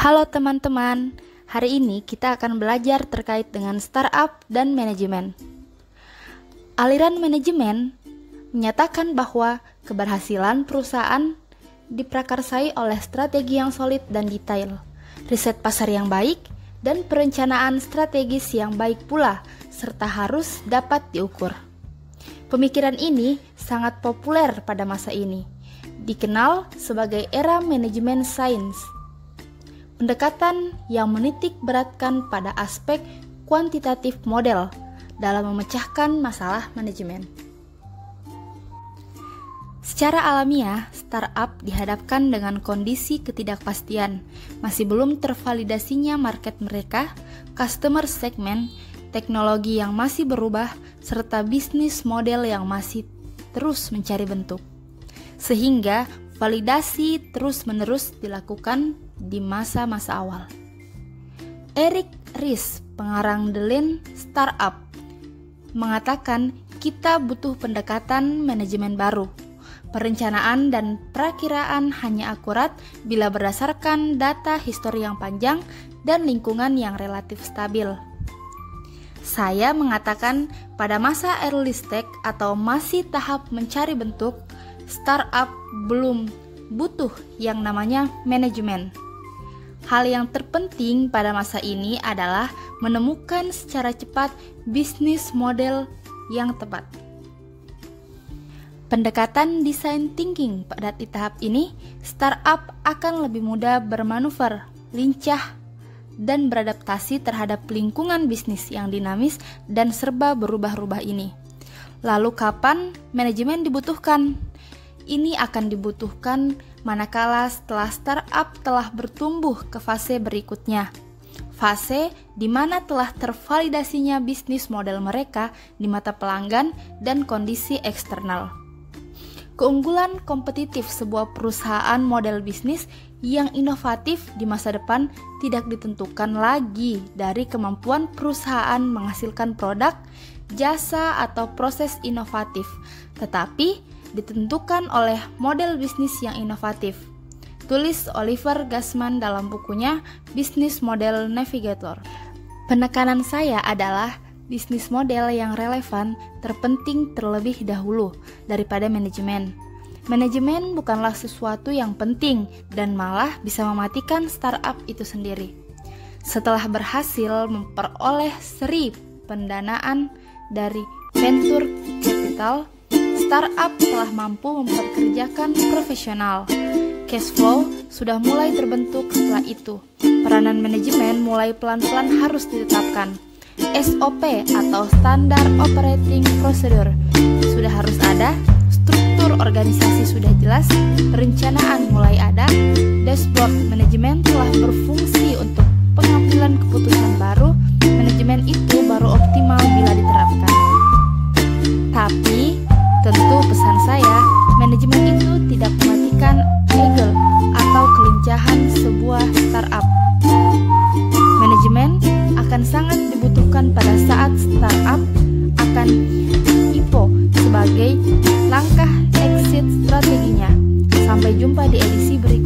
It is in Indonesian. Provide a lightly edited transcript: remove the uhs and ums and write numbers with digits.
Halo teman-teman, hari ini kita akan belajar terkait dengan startup dan manajemen. Aliran manajemen menyatakan bahwa keberhasilan perusahaan diprakarsai oleh strategi yang solid dan detail, riset pasar yang baik, dan perencanaan strategis yang baik pula, serta harus dapat diukur. Pemikiran ini sangat populer pada masa ini, dikenal sebagai era manajemen sains. Pendekatan yang menitik beratkan pada aspek kuantitatif model dalam memecahkan masalah manajemen. Secara alamiah, startup dihadapkan dengan kondisi ketidakpastian, masih belum tervalidasinya market mereka, customer segment, teknologi yang masih berubah, serta bisnis model yang masih terus mencari bentuk. Sehingga validasi terus-menerus dilakukan di masa-masa awal. Eric Ries, pengarang The Lean Startup, mengatakan kita butuh pendekatan manajemen baru. Perencanaan dan perakiraan hanya akurat bila berdasarkan data histori yang panjang dan lingkungan yang relatif stabil. Saya mengatakan pada masa early stage atau masih tahap mencari bentuk, startup belum butuh yang namanya manajemen. Hal yang terpenting pada masa ini adalah menemukan secara cepat bisnis model yang tepat. Pendekatan design thinking pada tahap ini, startup akan lebih mudah bermanuver, lincah, dan beradaptasi terhadap lingkungan bisnis yang dinamis dan serba berubah-ubah ini. Lalu kapan manajemen dibutuhkan? Ini akan dibutuhkan manakala setelah startup telah bertumbuh ke fase berikutnya. Fase di mana telah tervalidasinya bisnis model mereka di mata pelanggan dan kondisi eksternal. Keunggulan kompetitif sebuah perusahaan model bisnis yang inovatif di masa depan tidak ditentukan lagi dari kemampuan perusahaan menghasilkan produk, jasa, atau proses inovatif, tetapi ditentukan oleh model bisnis yang inovatif. Tulis Oliver Gassman dalam bukunya Business Model Navigator. Penekanan saya adalah bisnis model yang relevan terpenting terlebih dahulu daripada manajemen. Manajemen bukanlah sesuatu yang penting dan malah bisa mematikan startup itu sendiri. Setelah berhasil memperoleh seri pendanaan dari venture capital, startup telah mampu mempekerjakan profesional. Cash flow sudah mulai terbentuk setelah itu. Peranan manajemen mulai pelan-pelan harus ditetapkan. SOP atau Standard Operating Procedure sudah harus ada, struktur organisasi sudah jelas, perencanaan mulai ada, dashboard manajemen telah berfungsi untuk pengambilan keputusan baru, manajemen itu baru optimal bila diterapkan. Tapi, tentu pesan saya, manajemen itu tidak mematikan ego atau kelincahan sebuah startup. Manajemen akan sangat dibutuhkan pada saat startup akan IPO sebagai langkah exit strateginya. Sampai jumpa di edisi berikutnya.